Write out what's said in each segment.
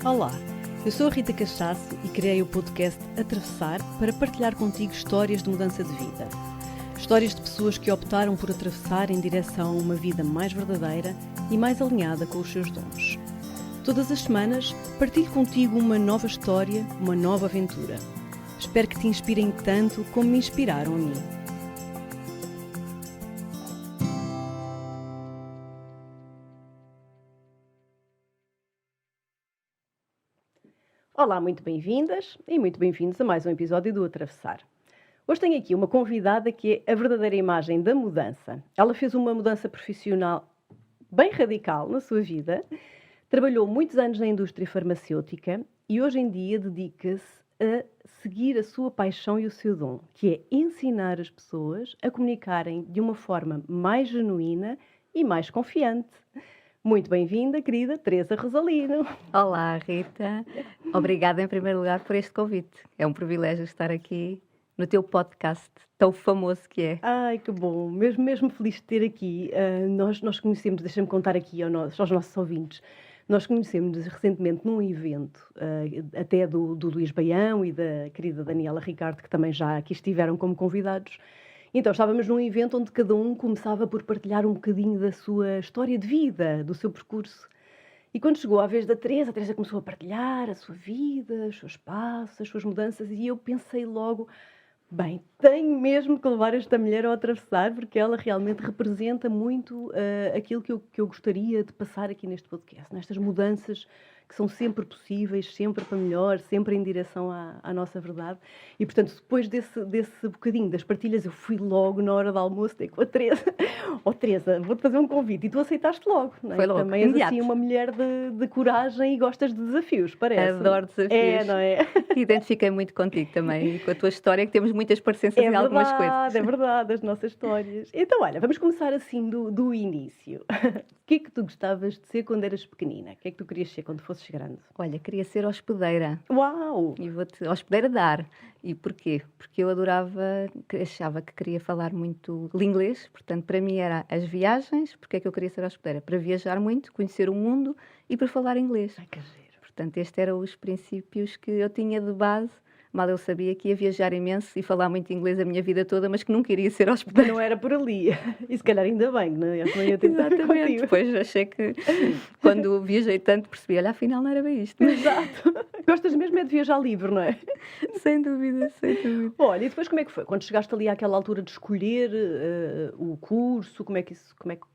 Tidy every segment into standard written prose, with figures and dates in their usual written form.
Olá, eu sou a Rita Cachaço e criei o podcast Atravessar para partilhar contigo histórias de mudança de vida. Histórias de pessoas que optaram por atravessar em direção a uma vida mais verdadeira e mais alinhada com os seus dons. Todas as semanas partilho contigo uma nova história, uma nova aventura. Espero que te inspirem tanto como me inspiraram a mim. Olá, muito bem-vindas e muito bem-vindos a mais um episódio do Atravessar. Hoje tenho aqui uma convidada que é a verdadeira imagem da mudança. Ela fez uma mudança profissional bem radical na sua vida, trabalhou muitos anos na indústria farmacêutica e hoje em dia dedica-se a seguir a sua paixão e o seu dom, que é ensinar as pessoas a comunicarem de uma forma mais genuína e mais confiante. Muito bem-vinda, querida Teresa Rosalino. Olá, Rita. Obrigada, em primeiro lugar, por este convite. É um privilégio estar aqui no teu podcast, tão famoso que é. Ai, que bom. Mesmo feliz de ter aqui. Nós conhecemos, deixa-me contar aqui aos nossos ouvintes, nós conhecemos recentemente num evento, até do Luís Baião e da querida Daniela Ricardo, que também já aqui estiveram como convidados. Então, estávamos num evento onde cada um começava por partilhar um bocadinho da sua história de vida, do seu percurso. E quando chegou à vez da Teresa, a Teresa começou a partilhar a sua vida, os seus passos, as suas mudanças, e eu pensei logo, bem, tenho mesmo que levar esta mulher ao atravessar, porque ela realmente representa muito aquilo que eu gostaria de passar aqui neste podcast, nestas mudanças que são sempre possíveis, sempre para melhor, sempre em direção à nossa verdade. E, portanto, depois desse bocadinho das partilhas, eu fui logo na hora do almoço ter com a Teresa. Teresa, vou-te fazer um convite. E tu aceitaste logo, não é? Foi logo, também és assim uma mulher de coragem e gostas de desafios, parece. Adoro desafios. É, não é? Identifiquei muito contigo também e com a tua história, que temos muitas parecenças em algumas coisas. É verdade, as nossas histórias. Então, olha, vamos começar assim do início. O que é que tu gostavas de ser quando eras pequenina? O que é que tu querias ser quando fosses grande? Olha, queria ser hospedeira. Uau! E vou-te hospedeira de ar. E porquê? Porque eu achava que queria falar muito inglês, portanto, para mim era as viagens. Porque é que eu queria ser hospedeira? Para viajar muito, conhecer o mundo e para falar inglês. Ai, que giro. Portanto, estes eram os princípios que eu tinha de base. Mal eu sabia que ia viajar imenso e falar muito inglês a minha vida toda, mas que nunca iria ser hospedeira. Não era por ali. E se calhar ainda bem, não é? Eu não ia tentar contigo. Depois achei que, quando viajei tanto, percebi, olha, afinal não era bem isto. Exato. Gostas mesmo é de viajar livre, não é? Sem dúvida, sem dúvida. Olha, e depois como é que foi? Quando chegaste ali àquela altura de escolher o curso, como é que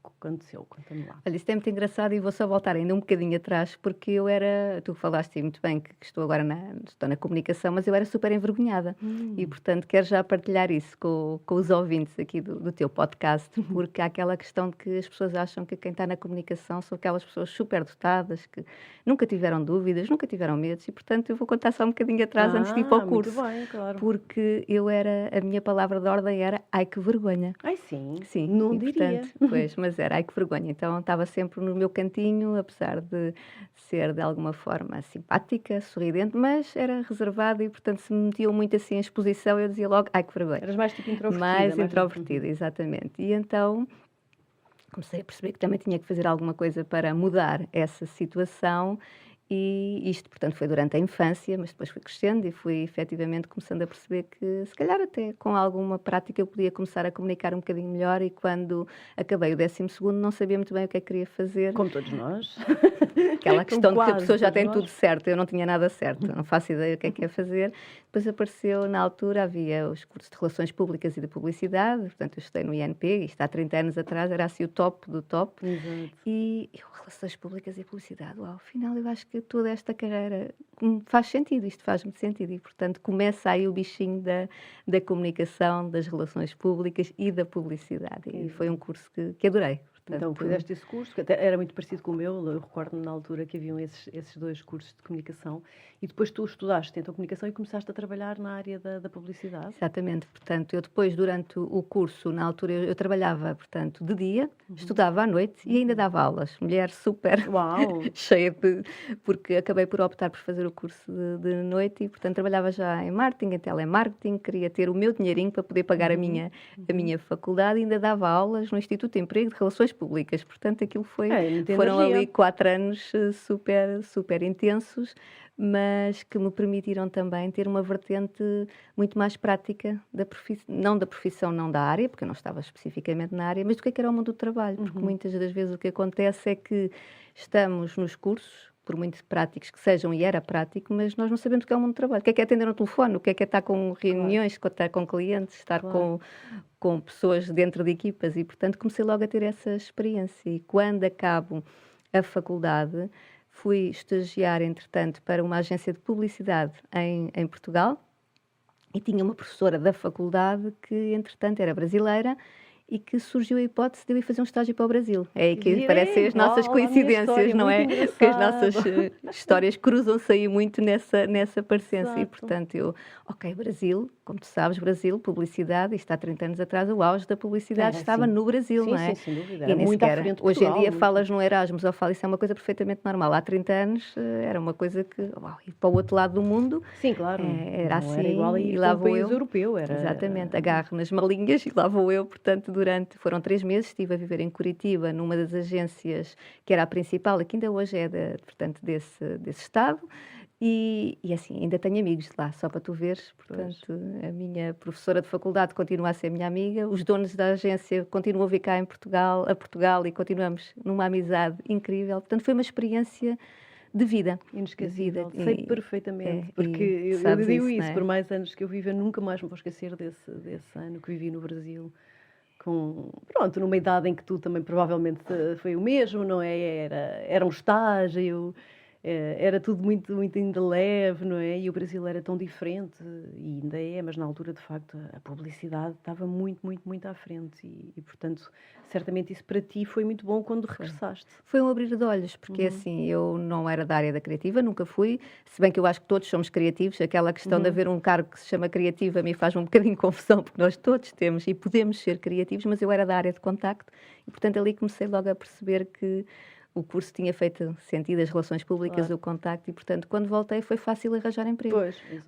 aconteceu? Conta-me lá. Olha, isso é muito engraçado e vou só voltar ainda um bocadinho atrás, porque eu era, tu falaste muito bem que estou agora estou na comunicação, mas eu era super envergonhada. E, portanto, quero já partilhar isso com os ouvintes aqui do teu podcast, porque há aquela questão de que as pessoas acham que quem está na comunicação são aquelas pessoas super dotadas, que nunca tiveram dúvidas, nunca tiveram medos, e, portanto, eu vou contar só um bocadinho atrás antes de ir para o curso. Muito bem, claro. Porque a minha palavra de ordem era, ai que vergonha. Ai, sim. Sim, não e, diria. Portanto, pois, mas era, ai que vergonha. Então estava sempre no meu cantinho, apesar de ser de alguma forma simpática, sorridente, mas era reservada e, portanto, se me metiam muito assim em exposição, eu dizia logo, ai que vergonha. Eras mais tipo introvertida. Mais introvertida, exatamente. E então comecei a perceber que também tinha que fazer alguma coisa para mudar essa situação. E isto, portanto, foi durante a infância, mas depois fui crescendo e fui efetivamente começando a perceber que, se calhar até com alguma prática, eu podia começar a comunicar um bocadinho melhor. E quando acabei o 12º, não sabia muito bem o que é que queria fazer. Como todos nós. Aquela questão de que a pessoa já tem tudo certo, eu não tinha nada certo, não faço ideia do que é que ia fazer. Depois apareceu, na altura, havia os cursos de Relações Públicas e de Publicidade, portanto, eu estudei no INP, isto há 30 anos atrás, era assim o top do top. Exato. E eu, Relações Públicas e Publicidade, uau, afinal eu acho que toda esta carreira faz sentido, isto faz muito sentido. E, portanto, começa aí o bichinho da comunicação, das relações públicas e da publicidade. E foi um curso que adorei. Então, fizeste esse curso, que até era muito parecido com o meu, eu recordo-me na altura que haviam esses dois cursos de comunicação, e depois tu estudaste então comunicação e começaste a trabalhar na área da publicidade. Exatamente, portanto, eu depois, durante o curso, na altura, eu trabalhava, portanto, de dia, estudava à noite e ainda dava aulas. Mulher super cheia de... Porque acabei por optar por fazer o curso de noite e, portanto, trabalhava já em marketing, em telemarketing, queria ter o meu dinheirinho para poder pagar a minha faculdade e ainda dava aulas no Instituto de Emprego de Relações Públicas. Portanto, aquilo foram ali 4 anos super intensos, mas que me permitiram também ter uma vertente muito mais prática não da profissão, não da área, porque eu não estava especificamente na área, mas do que era o mundo do trabalho, porque muitas das vezes o que acontece é que estamos nos cursos, por muito práticos que sejam, e era prático, mas nós não sabemos o que é o mundo do trabalho, o que é atender um telefone, o que é estar com reuniões, estar com clientes, estar com pessoas dentro de equipas, e portanto comecei logo a ter essa experiência, e quando acabo a faculdade, fui estagiar, entretanto, para uma agência de publicidade em Portugal e tinha uma professora da faculdade que, entretanto, era brasileira e que surgiu a hipótese de eu ir fazer um estágio para o Brasil. É aí que parecem as nossas coincidências, não é? Porque as nossas histórias cruzam-se aí muito nessa parecença. Exato. E, portanto, Brasil, como tu sabes, Brasil, publicidade, isto há 30 anos atrás, o auge da publicidade estava no Brasil, não é? Sim, sem dúvida. E nem sequer, hoje em dia falas no Erasmus ou falas, isso é uma coisa perfeitamente normal. Há 30 anos era uma coisa que, ir para o outro lado do mundo, sim, claro, era assim, era igual a ir e lá para um vou país eu. europeu. Exatamente, agarro nas malinhas e lá vou eu, portanto, foram 3 meses, estive a viver em Curitiba, numa das agências que era a principal, que ainda hoje é, portanto, desse estado, e assim, ainda tenho amigos lá, só para tu veres, portanto, a minha professora de faculdade continua a ser minha amiga, os donos da agência continuam a vir cá a Portugal, e continuamos numa amizade incrível, portanto, foi uma experiência de vida. Inesquecível, sei perfeitamente, porque eu digo isso, por mais anos que eu vivo, eu nunca mais me vou esquecer desse ano que vivi no Brasil. Numa idade em que tu também provavelmente foi o mesmo, não é? Era um estágio, era tudo muito, muito ainda leve, não é? E o Brasil era tão diferente, e ainda é, mas na altura, de facto, a publicidade estava muito, muito, muito à frente e portanto, certamente isso para ti foi muito bom quando regressaste. Foi um abrir de olhos, porque assim, eu não era da área da criativa, nunca fui, se bem que eu acho que todos somos criativos, aquela questão de haver um cargo que se chama criativo a mim faz-me um bocadinho confusão, porque nós todos temos e podemos ser criativos, mas eu era da área de contacto e, portanto, ali comecei logo a perceber que o curso tinha feito sentido, as relações públicas, o contacto, e, portanto, quando voltei foi fácil arranjar emprego.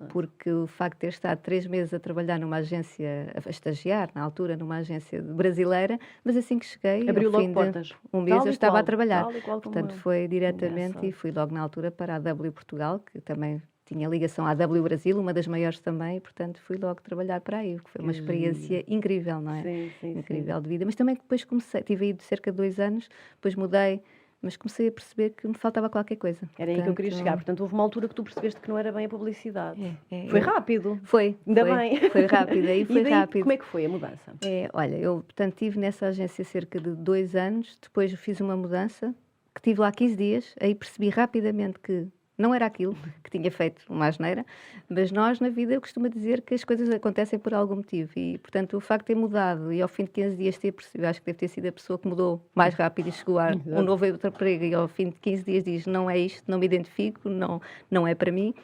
Porque o facto de ter estado 3 meses a trabalhar numa agência, a estagiar, na altura, numa agência brasileira, mas assim que cheguei, abriu ao fim logo portas. De um mês eu estava a trabalhar. Portanto, foi diretamente e fui logo na altura para a W Portugal, que também tinha ligação à W Brasil, uma das maiores também, e, portanto, fui logo trabalhar para aí, que foi uma experiência incrível, não é? Sim, incrível de vida. Mas também depois tive aí de cerca de 2 anos, depois mudei, mas comecei a perceber que me faltava qualquer coisa. Era aí que eu queria chegar. Portanto, houve uma altura que tu percebeste que não era bem a publicidade. Foi rápido. Ainda bem. Foi rápido. Aí foi rápido. Como é que foi a mudança? Olha, eu, portanto, estive nessa agência cerca de 2 anos, depois fiz uma mudança, que estive lá 15 dias, aí percebi rapidamente que não era aquilo, que tinha feito uma asneira, mas nós, na vida, eu costumo dizer que as coisas acontecem por algum motivo e, portanto, o facto de ter mudado e ao fim de 15 dias ter percebido, acho que deve ter sido a pessoa que mudou mais rápido e chegou a um novo emprego e ao fim de 15 dias diz, não é isto, não me identifico, não é para mim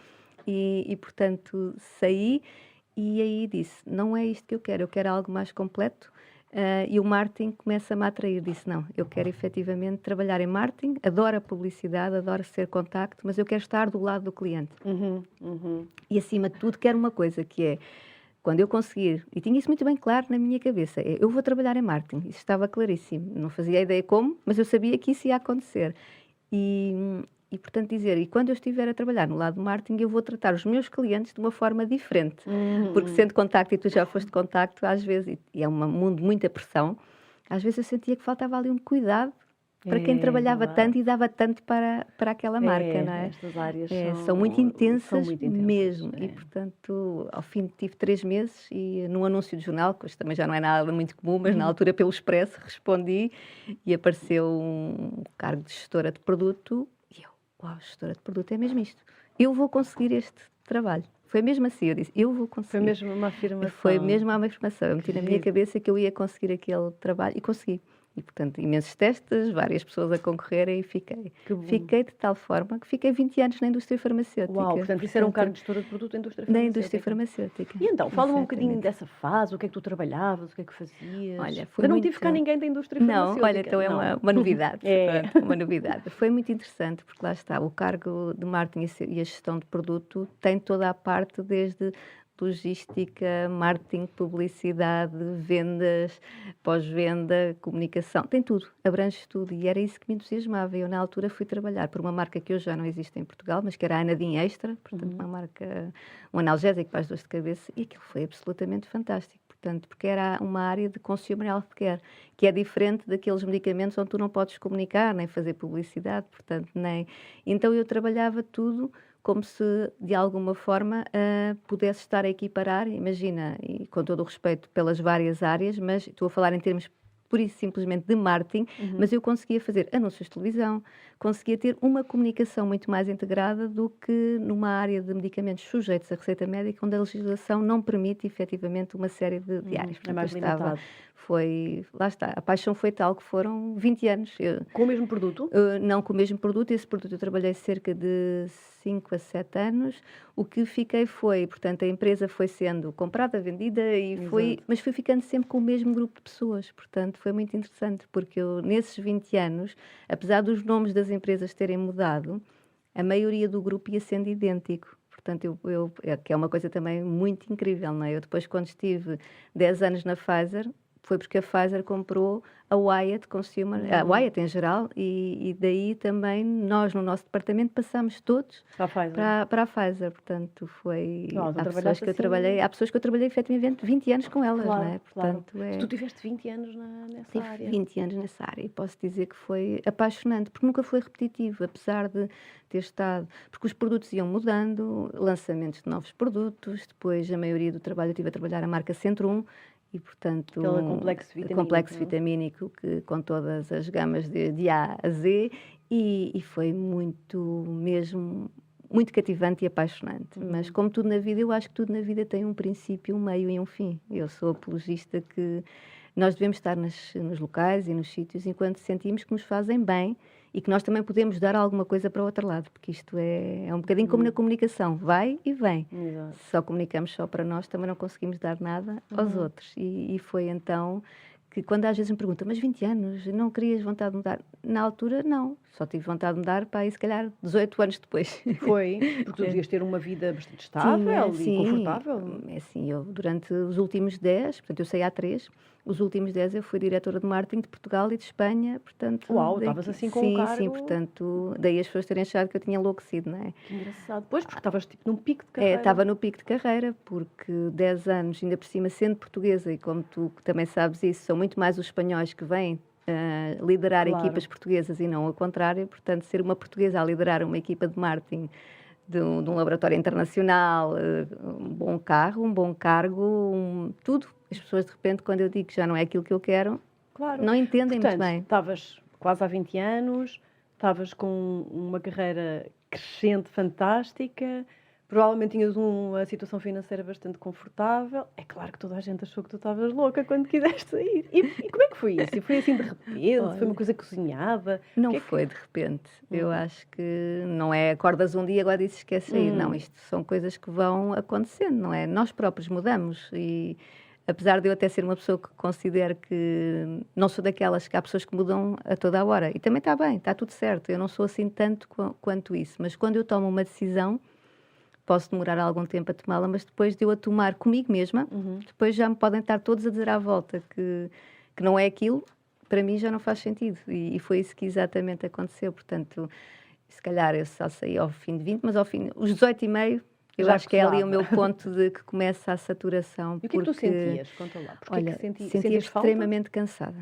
e, portanto, saí e aí disse, não é isto que eu quero algo mais completo. E o marketing começa-me a atrair, disse não, eu quero efetivamente trabalhar em marketing, adoro a publicidade, adoro ser contacto, mas eu quero estar do lado do cliente. E acima de tudo quero uma coisa que é, quando eu conseguir, e tinha isso muito bem claro na minha cabeça, eu vou trabalhar em marketing, isso estava claríssimo, não fazia ideia como, mas eu sabia que isso ia acontecer. E, portanto, e quando eu estiver a trabalhar no lado do marketing, eu vou tratar os meus clientes de uma forma diferente. Porque sendo contacto, e tu já foste contacto, às vezes, e é um mundo de muita pressão, às vezes eu sentia que faltava ali um cuidado para quem trabalhava tanto e dava tanto para aquela marca, não é? Estas áreas são muito intensas mesmo. E, portanto, ao fim tive 3 meses e num anúncio de jornal, que hoje também já não é nada muito comum, mas na altura pelo Expresso respondi e apareceu um cargo de gestora de produto. Uau, gestora de produto, é mesmo isto. Eu vou conseguir este trabalho. Foi mesmo assim, eu disse, eu vou conseguir. Foi mesmo uma afirmação. Foi mesmo uma afirmação. Eu meti na minha cabeça que eu ia conseguir aquele trabalho e consegui. E, portanto, imensos testes, várias pessoas a concorrerem e fiquei. Que bom. Fiquei de tal forma que fiquei 20 anos na indústria farmacêutica. Uau, portanto, isso era um cargo de gestora de produto da indústria Na farmacêutica. indústria farmacêutica. E então, fala-me um bocadinho Exatamente. dessa fase, o que é que tu trabalhavas, o que é que fazias? Olha, foi Ainda não muito... tive cá ninguém da indústria Não, farmacêutica. olha, então é uma novidade. É. Pronto, uma novidade. Foi muito interessante, porque lá está, o cargo de marketing e a gestão de produto tem toda a parte desde logística, marketing, publicidade, vendas, pós-venda, comunicação, tem tudo, abrange tudo e era isso que me entusiasmava. Eu na altura fui trabalhar por uma marca que hoje já não existe em Portugal, mas que era a Anadim Extra, portanto uma marca, um analgésico para as dores de cabeça e aquilo foi absolutamente fantástico. Portanto, porque era uma área de consumer healthcare, que é diferente daqueles medicamentos onde tu não podes comunicar, nem fazer publicidade, portanto, nem... Então eu trabalhava tudo como se, de alguma forma, pudesse estar a equiparar, imagina, e com todo o respeito pelas várias áreas, mas estou a falar em termos pura e simplesmente de marketing, mas eu conseguia fazer anúncios de televisão, conseguia ter uma comunicação muito mais integrada do que numa área de medicamentos sujeitos à receita médica, onde a legislação não permite efetivamente uma série de áreas. É mais limitado. Lá está, a paixão foi tal que foram 20 anos. Com o mesmo produto? Não com o mesmo produto, esse produto eu trabalhei cerca de 5 a 7 anos. O que fiquei foi, portanto, a empresa foi sendo comprada, vendida, mas fui ficando sempre com o mesmo grupo de pessoas. Portanto, foi muito interessante, porque eu, nesses 20 anos, apesar dos nomes das empresas terem mudado, a maioria do grupo ia sendo idêntico. Portanto, que é uma coisa também muito incrível, não é? Eu depois, quando estive 10 anos na Pfizer, foi porque a Pfizer comprou a Wyeth Consumer, a Wyeth em geral, e daí também nós, no nosso departamento, passámos todos para a Pfizer. Portanto, foi... Há pessoas que eu trabalhei efetivamente 20 anos com elas, claro, não é? Portanto, claro. Tu tiveste 20 anos nessa área? Tive 20 anos nessa área e posso dizer que foi apaixonante, porque nunca foi repetitivo, apesar de ter estado... Porque os produtos iam mudando, lançamentos de novos produtos, depois a maioria do trabalho eu estive a trabalhar a marca Centro 1, e, portanto, complexo vitamínico que, com todas as gamas de A a Z, e foi muito cativante e apaixonante. Mas, como tudo na vida, eu acho que tudo na vida tem um princípio, um meio e um fim. Eu sou apologista que nós devemos estar nos locais e nos sítios enquanto sentimos que nos fazem bem e que nós também podemos dar alguma coisa para o outro lado, porque isto é um bocadinho como na comunicação, vai e vem. Exato. Se só comunicamos só para nós, também não conseguimos dar nada aos outros. E foi então que, quando às vezes me perguntam, mas 20 anos, não querias vontade de mudar? Na altura, não. Só tive vontade de mudar para aí, se calhar, 18 anos depois. Foi? Porque tu devias ter uma vida bastante estável e confortável. É assim, eu durante os últimos 10, portanto eu saí há 3, os últimos 10 eu fui diretora de marketing de Portugal e de Espanha, portanto... Uau, estavas assim com o cargo... Sim, portanto, daí as pessoas terem achado que eu tinha enlouquecido, não é? Que engraçado. Pois, porque estavas tipo num pico de carreira. Estava no pico de carreira, porque 10 anos, ainda por cima, sendo portuguesa, e como tu também sabes isso, são muito mais os espanhóis que vêm liderar equipas portuguesas e não ao contrário, portanto, ser uma portuguesa a liderar uma equipa de marketing de um laboratório internacional, um bom carro, um bom cargo, tudo. As pessoas, de repente, quando eu digo que já não é aquilo que eu quero, não entendem muito bem. Estavas quase há 20 anos, estavas com uma carreira crescente, fantástica, provavelmente tinhas uma situação financeira bastante confortável. É claro que toda a gente achou que tu estavas louca quando quiseste sair. E como é que foi isso? E foi assim de repente? Olha, foi uma coisa cozinhada? Não foi de repente. Eu acho que não é acordas um dia e agora dizes que quer sair. Não, isto são coisas que vão acontecendo, não é? Nós próprios mudamos e... Apesar de eu até ser uma pessoa que considero que não sou daquelas que há pessoas que mudam a toda a hora. E também está bem, está tudo certo. Eu não sou assim tanto quanto isso. Mas quando eu tomo uma decisão, posso demorar algum tempo a tomá-la, mas depois de eu a tomar comigo mesma, depois já me podem estar todos a dizer à volta que não é aquilo, para mim já não faz sentido. E foi isso que exatamente aconteceu. Portanto, se calhar eu só saí ao fim de 20, mas ao fim, os 18 e meio, eu já acho que é ali o meu ponto de que começa a saturação. E o que é que tu sentias? Conta lá. Olha, sentia extremamente cansada,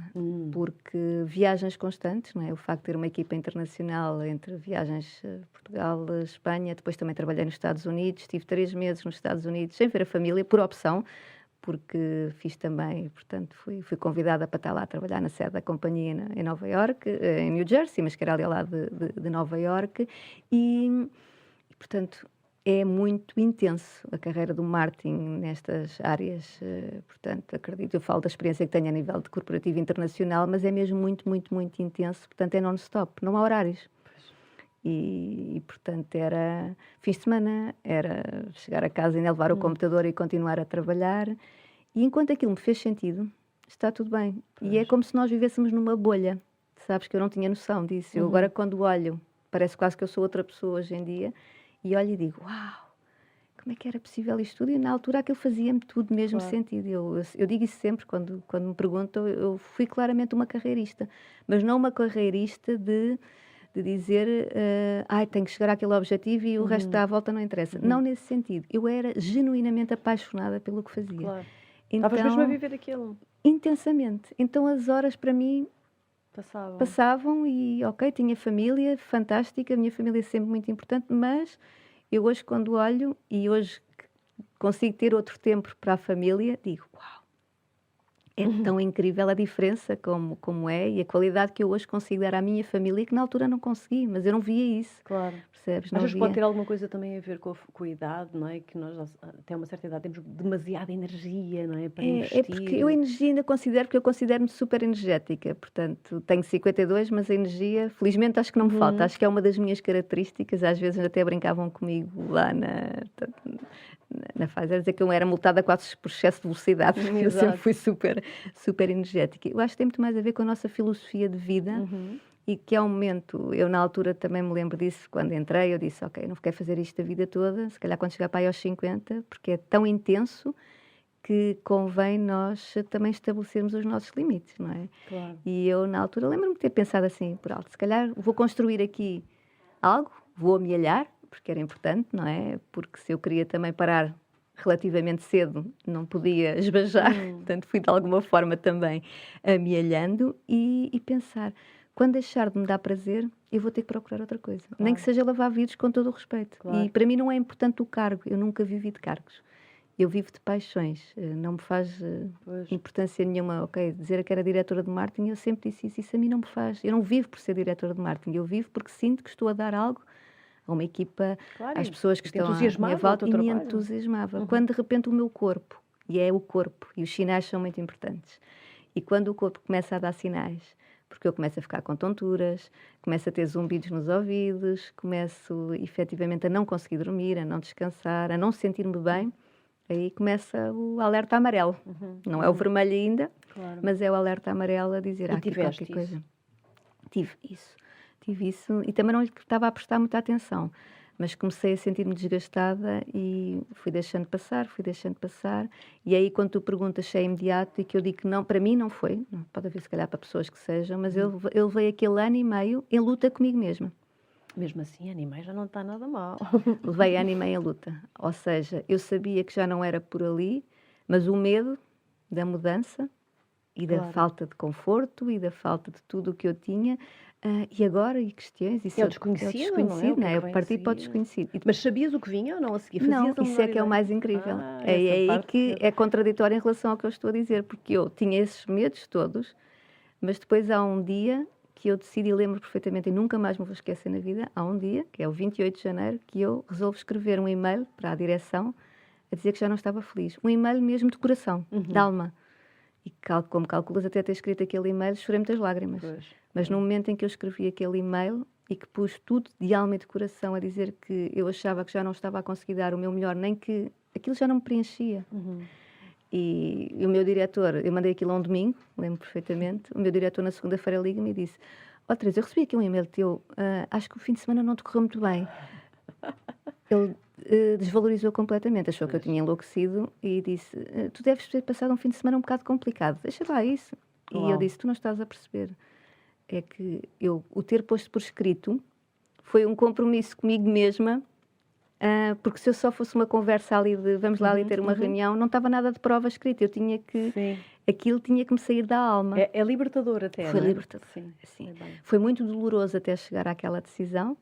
porque viagens constantes, não é? O facto de ter uma equipa internacional entre viagens Portugal, Espanha, depois também trabalhei nos Estados Unidos, estive 3 meses nos Estados Unidos, sem ver a família, por opção, porque fiz também, portanto, fui convidada para estar lá a trabalhar na sede da companhia em Nova Iorque, em New Jersey, mas que era ali ao lado de Nova Iorque, e portanto... é muito intenso a carreira do marketing nestas áreas, portanto, acredito, eu falo da experiência que tenho a nível de corporativo internacional, mas é mesmo muito, muito, muito intenso, portanto é non-stop, não há horários. Portanto, era fins de semana, era chegar a casa e ainda levar o computador e continuar a trabalhar, e enquanto aquilo me fez sentido, está tudo bem. E é como se nós vivêssemos numa bolha, sabes, que eu não tinha noção disso. Eu agora, quando olho, parece quase que eu sou outra pessoa hoje em dia, e olho e digo, uau, como é que era possível isto tudo? E na altura aquilo fazia-me tudo mesmo sentido. Eu digo isso sempre, quando me perguntam, eu fui claramente uma carreirista, mas não uma carreirista de dizer, tenho que chegar àquele objetivo e o resto da volta não interessa. Não nesse sentido. Eu era genuinamente apaixonada pelo que fazia. Claro. Então, Estavas mesmo a viver aquilo. Intensamente. Então as horas para mim passavam e, ok, tinha família, fantástica, a minha família é sempre muito importante, mas eu hoje, quando olho e hoje consigo ter outro tempo para a família, digo, uau, é tão incrível a diferença como é e a qualidade que eu hoje consigo dar à minha família que na altura não consegui, mas eu não via isso. Claro. Percebes? Achas que pode ter alguma coisa também a ver com a idade, não é? Que nós, até uma certa idade, temos demasiada energia, não é? Para investir. É porque eu a energia ainda considero, porque eu considero-me super energética, portanto, tenho 52, mas a energia, felizmente, acho que não me falta. Acho que é uma das minhas características, às vezes até brincavam comigo lá na fase, a dizer que eu era multada quase por excesso de velocidade, porque eu sempre fui super, super energética. Eu acho que tem muito mais a ver com a nossa filosofia de vida e que é um momento, eu na altura também me lembro disso, quando entrei, eu disse, ok, não quero fazer isto a vida toda, se calhar quando chegar para aí aos 50, porque é tão intenso que convém nós também estabelecermos os nossos limites, não é? Claro. E eu na altura lembro-me de ter pensado assim, por alto, se calhar vou construir aqui algo, vou amealhar, porque era importante, não é? Porque se eu queria também parar relativamente cedo, não podia esbajar, portanto fui de alguma forma também amealhando e pensar, quando deixar de me dar prazer, eu vou ter que procurar outra coisa. Claro. Nem que seja lavar vidros, com todo o respeito. Claro. E para mim não é importante o cargo, eu nunca vivi de cargos. Eu vivo de paixões, não me faz importância nenhuma, ok, dizer que era diretora de marketing, eu sempre disse isso a mim não me faz, eu não vivo por ser diretora de marketing, eu vivo porque sinto que estou a dar algo a uma equipa, claro, às pessoas que estão à minha volta e me entusiasmava. Quando de repente o meu corpo, e é o corpo, e os sinais são muito importantes, e quando o corpo começa a dar sinais, porque eu começo a ficar com tonturas, começo a ter zumbidos nos ouvidos, começo efetivamente a não conseguir dormir, a não descansar, a não sentir-me bem, aí começa o alerta amarelo. Não é o vermelho ainda, claro, mas é o alerta amarelo a dizer, aqui qualquer coisa. Tive isso e também não lhe estava a prestar muita atenção, mas comecei a sentir-me desgastada e fui deixando passar, e aí quando tu perguntas se é imediato e que eu digo que não, para mim não foi, pode haver se calhar para pessoas que sejam, mas eu levei aquele ano e meio em luta comigo mesma. Mesmo assim, ano e meio já não está nada mal. Levei ano e meio em luta, ou seja, eu sabia que já não era por ali, mas o medo da mudança e da falta de conforto e da falta de tudo o que eu tinha, e agora, e questões, isso é o desconhecido, não é? Eu parti para o desconhecido. Mas sabias o que vinha ou não a seguir? Não, isso é que é o mais incrível. É aí que é contraditório em relação ao que eu estou a dizer, porque eu tinha esses medos todos, mas depois há um dia que eu decidi, lembro perfeitamente, e nunca mais me vou esquecer na vida, há um dia, que é o 28 de janeiro, que eu resolvo escrever um e-mail para a direção a dizer que já não estava feliz. Um e-mail mesmo de coração, de alma. E como calculas até ter escrito aquele e-mail, chorei muitas lágrimas. Mas no momento em que eu escrevi aquele e-mail e que pus tudo de alma e de coração a dizer que eu achava que já não estava a conseguir dar o meu melhor, nem que aquilo já não me preenchia. E o meu diretor, eu mandei aquilo a um domingo, lembro perfeitamente, o meu diretor na segunda-feira liga-me e disse: Teresa, eu recebi aqui um e-mail teu, acho que o fim de semana não te correu muito bem. Ele desvalorizou completamente, achou que eu tinha enlouquecido e disse, tu deves ter passado um fim de semana um bocado complicado, deixa lá isso. E eu disse, tu não estás a perceber, é que o ter posto por escrito foi um compromisso comigo mesma, porque se eu só fosse uma conversa ali de vamos lá ali ter uma reunião, não estava nada de prova escrita, eu tinha que... Sim. Aquilo tinha que me sair da alma. É libertador até, foi não é? Libertador, sim. Foi muito doloroso até chegar àquela decisão,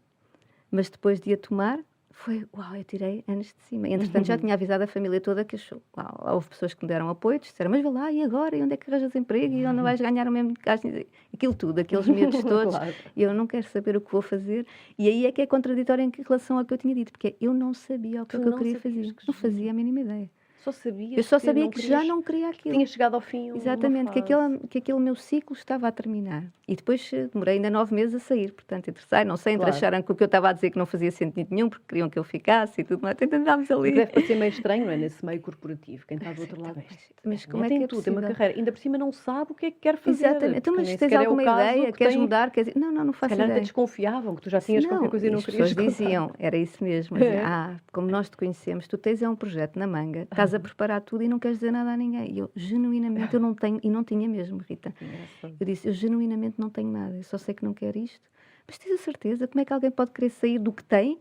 mas depois de a tomar, foi, uau, eu tirei anos de cima. Entretanto, já tinha avisado a família toda que achou, uau, houve pessoas que me deram apoio, disseram, mas vá lá, e agora? E onde é que arranjas emprego? E onde vais ganhar o mesmo que gastas? Aquilo tudo, aqueles medos todos. Claro. E eu não quero saber o que vou fazer. E aí é que é contraditório em relação ao que eu tinha dito, porque eu não sabia o que, é que eu não queria sabias, fazer. que Não giro. fazia a mínima ideia. Só sabias Eu só sabia não que já querias, não queria que aquilo. tinha chegado ao fim uma Exatamente, que fase. aquele meu ciclo estava a terminar. E depois demorei ainda 9 meses a sair, portanto, interessei, não sei, entre Claro. acharam que o que eu estava a dizer que não fazia sentido nenhum, porque queriam que eu ficasse e tudo mais, então andámos ali. Deve parecer meio estranho, não é? Nesse meio corporativo, quem está do outro lado. Mas como é tem que é tudo, tem uma possível? carreira. Ainda por cima não sabe o que é que quer fazer. Exatamente. Então, porque mas nem tens sequer é o alguma caso ideia? que Queres tem. mudar? Não, não Se faço calhar até ideia. desconfiavam que tu já tinhas qualquer coisa e não as querias pessoas contar. diziam, era isso mesmo. Diziam, como nós te conhecemos, tu tens um projeto na manga, estás a preparar tudo e não queres dizer nada a ninguém. E eu, genuinamente, eu não tenho, e não tinha mesmo, Rita. Engraçado. Eu disse, eu genuinamente não tenho nada, eu só sei que não quero isto. Mas tens a certeza? Como é que alguém pode querer sair do que tem?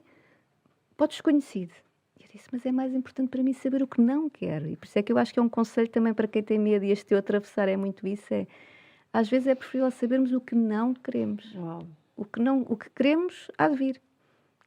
Pode desconhecido. E eu disse, mas é mais importante para mim saber o que não quero. E por isso é que eu acho que é um conselho também para quem tem medo, e este teu atravessar é muito isso, às vezes é preferível sabermos o que não queremos. Uau. O que queremos há de vir.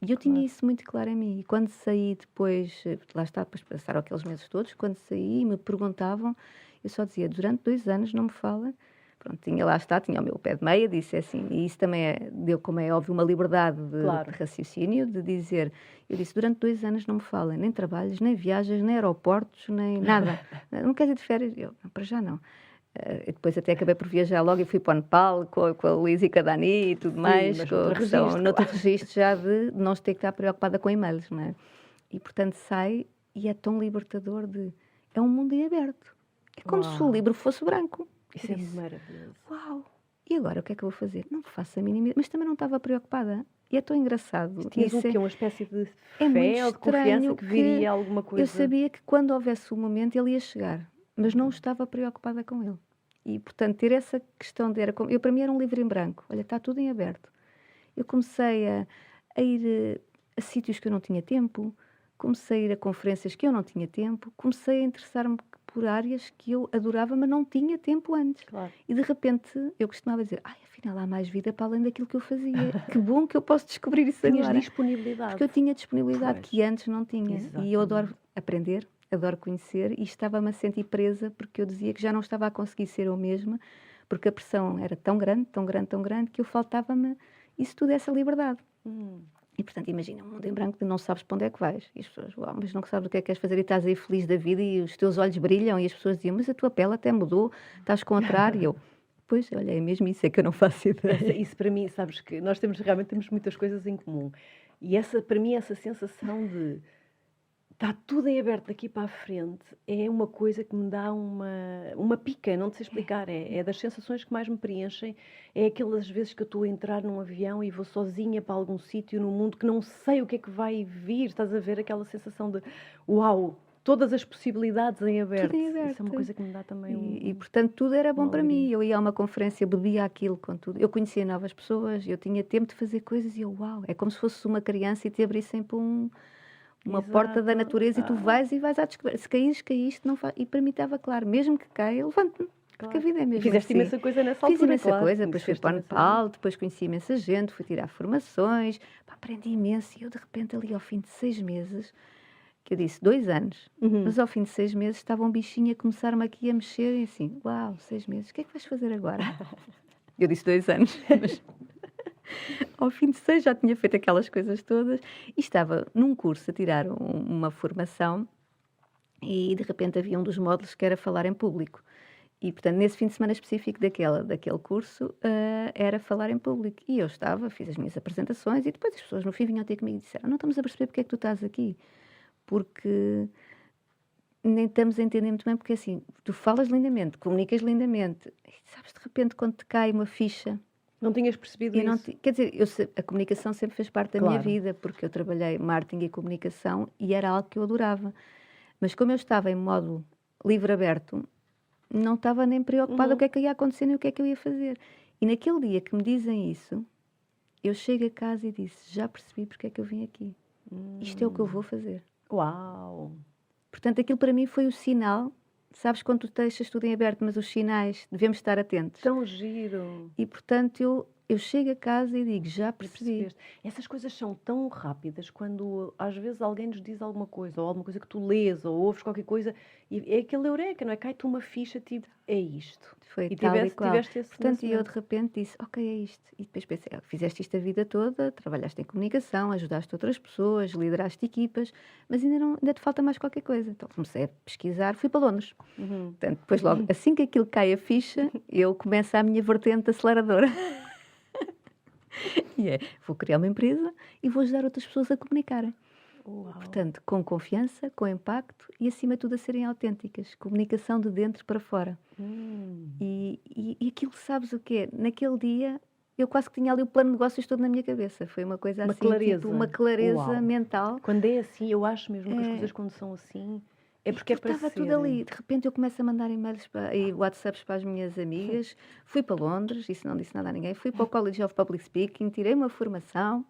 E eu tinha isso muito claro em mim. E quando saí depois, lá está, depois passaram aqueles meses todos, quando saí e me perguntavam, eu só dizia, durante 2 anos não me fala. Pronto, tinha o meu pé de meia, disse assim, e isso também deu, como é óbvio, uma liberdade de raciocínio, de dizer, eu disse, durante 2 anos não me fala, nem trabalhos, nem viagens, nem aeroportos, nem nada. Não queres ir de férias? Eu, para já não. Depois até acabei por viajar logo e fui para o Nepal com a Luísa e com a Dani e tudo mais, mas noutro registro já de não ter que estar preocupada com e-mails, não é? E portanto sai e é tão libertador é um mundo em aberto. É como se o livro fosse branco. Isso é maravilhoso. Uau! E agora o que é que eu vou fazer? Não faço a mínima, mas também não estava preocupada. E é tão engraçado. Tinhas uma espécie de é fé ou de confiança que viria alguma coisa? Eu sabia que quando houvesse o momento ele ia chegar, mas não estava preocupada com ele. E, portanto, ter essa questão para mim era um livro em branco. Olha, está tudo em aberto. Eu comecei a ir a sítios que eu não tinha tempo, comecei a ir a conferências que eu não tinha tempo, comecei a interessar-me por áreas que eu adorava, mas não tinha tempo antes. Claro. E, de repente, eu costumava dizer, afinal, há mais vida para além daquilo que eu fazia. Que bom que eu posso descobrir isso agora. Tinhas disponibilidade. Porque eu tinha disponibilidade que antes não tinha. Exatamente. E eu adoro aprender, adoro conhecer, e estava-me a sentir presa porque eu dizia que já não estava a conseguir ser eu mesma, porque a pressão era tão grande, tão grande, tão grande, que eu faltava-me isso tudo, essa liberdade. E, portanto, imagina um mundo em branco de não sabes para onde é que vais. E as pessoas, uau, mas não sabes o que é que queres fazer e estás aí feliz da vida e os teus olhos brilham e as pessoas diziam, mas a tua pele até mudou, estás contrário. E eu, pois, olha, é mesmo isso, é que eu não faço ideia. Isso para mim, sabes que nós realmente temos muitas coisas em comum. E para mim, essa sensação de está tudo em aberto daqui para a frente é uma coisa que me dá uma pica, não te sei explicar. É das sensações que mais me preenchem. É aquelas vezes que eu estou a entrar num avião e vou sozinha para algum sítio no mundo que não sei o que é que vai vir. Estás a ver aquela sensação de uau, todas as possibilidades em aberto. Tudo em aberto. Isso é uma coisa que me dá também e portanto, tudo era bom para mim. Eu ia a uma conferência, bebia aquilo com tudo. Eu conhecia novas pessoas, eu tinha tempo de fazer coisas e eu, uau, é como se fosse uma criança e te abrissem para uma porta da natureza e tu vais a descobrir. Se caíste, não faz. E para mim estava claro, mesmo que caia, levanto-me. Porque a vida é mesmo fizeste assim. imensa coisa nessa altura, Fiz imensa coisa, depois fui para o Nepal, depois conheci imensa gente, fui tirar formações, aprendi imenso. E eu, de repente, ali ao fim de 6 meses, que eu disse 2 anos, mas ao fim de 6 meses estava um bichinho a começar-me aqui a mexer e assim, uau, 6 meses, o que é que vais fazer agora? Eu disse 2 anos, mas ao fim de 6 já tinha feito aquelas coisas todas e estava num curso a tirar uma formação e de repente havia um dos módulos que era falar em público. E, portanto, nesse fim de semana específico daquele curso, era falar em público. E eu fiz as minhas apresentações e depois as pessoas no fim vinham ter comigo e disseram, não estamos a perceber porque é que tu estás aqui. Porque nem estamos a entender muito bem, porque assim, tu falas lindamente, comunicas lindamente, e sabes, de repente, quando te cai uma ficha... Não tinhas percebido isso? Quer dizer, a comunicação sempre fez parte da minha vida, porque eu trabalhei marketing e comunicação e era algo que eu adorava. Mas como eu estava em modo livre aberto, não estava nem preocupada o que é que ia acontecer nem o que é que eu ia fazer. E naquele dia que me dizem isso, eu chego a casa e disse, já percebi porque é que eu vim aqui. Isto é o que eu vou fazer. Uau! Portanto, aquilo para mim foi o sinal. Sabes, quando tu deixas tudo em aberto, mas os sinais, devemos estar atentos. Tão giro! E, portanto, eu eu chego a casa e digo, já percebi. Percebeste? Essas coisas são tão rápidas quando às vezes alguém nos diz alguma coisa, ou alguma coisa que tu lês, ou ouves qualquer coisa, e é aquele eureka, não é? Cai-te uma ficha, tipo, é isto. Foi E tal e qual. tiveste esse Portanto, e eu de conhecimento. repente disse, ok, é isto. E depois pensei, fizeste isto a vida toda, trabalhaste em comunicação, ajudaste outras pessoas, lideraste equipas, mas ainda te falta mais qualquer coisa. Então comecei a pesquisar, fui para Londres. Portanto, depois logo, assim que aquilo cai a ficha, eu começo a minha vertente aceleradora. E vou criar uma empresa e vou ajudar outras pessoas a comunicarem. Uau. Portanto, com confiança, com impacto e, acima de tudo, a serem autênticas. Comunicação de dentro para fora. E aquilo, sabes o quê? Naquele dia, eu quase que tinha ali o plano de negócios todo na minha cabeça. Foi uma coisa Uma assim, clareza. tipo, uma clareza Uau. mental. Quando é assim, eu acho mesmo que as coisas quando são assim, é porque é para estava ser. tudo ali. De repente eu começo a mandar e-mails e WhatsApps para as minhas amigas. Fui para Londres, isso não disse nada a ninguém. Fui para o College of Public Speaking, tirei uma formação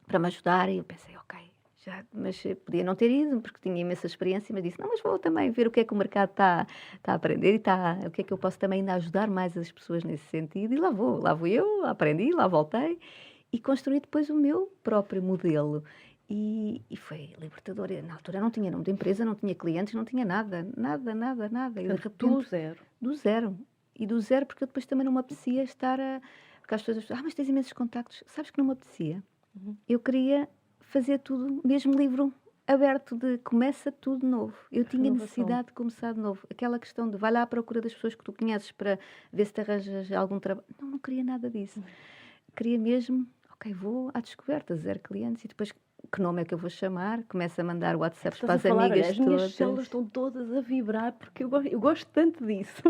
para me ajudar e eu pensei, ok, mas podia não ter ido porque tinha imensa experiência, mas disse, não, mas vou também ver o que é que o mercado está a aprender e o que é que eu posso também ainda ajudar mais as pessoas nesse sentido. E lá vou eu, aprendi, lá voltei e construí depois o meu próprio modelo. E foi libertador. Na altura não tinha nome de empresa, não tinha clientes, não tinha nada. E de repente, Do zero. do zero. E do zero porque eu depois também não me apetecia estar a... Porque as pessoas mas tens imensos contactos. Sabes que não me apetecia? Eu queria fazer tudo, mesmo livro aberto de começa tudo novo. Eu tinha necessidade de começar de novo. Aquela questão de vai lá à procura das pessoas que tu conheces para ver se te arranjas algum trabalho. Não queria nada disso. Queria mesmo, ok, vou à descoberta, 0 clientes e depois que nome é que eu vou chamar? Começo a mandar WhatsApps para as amigas olha, as todas. minhas células estão todas a vibrar porque eu gosto tanto disso.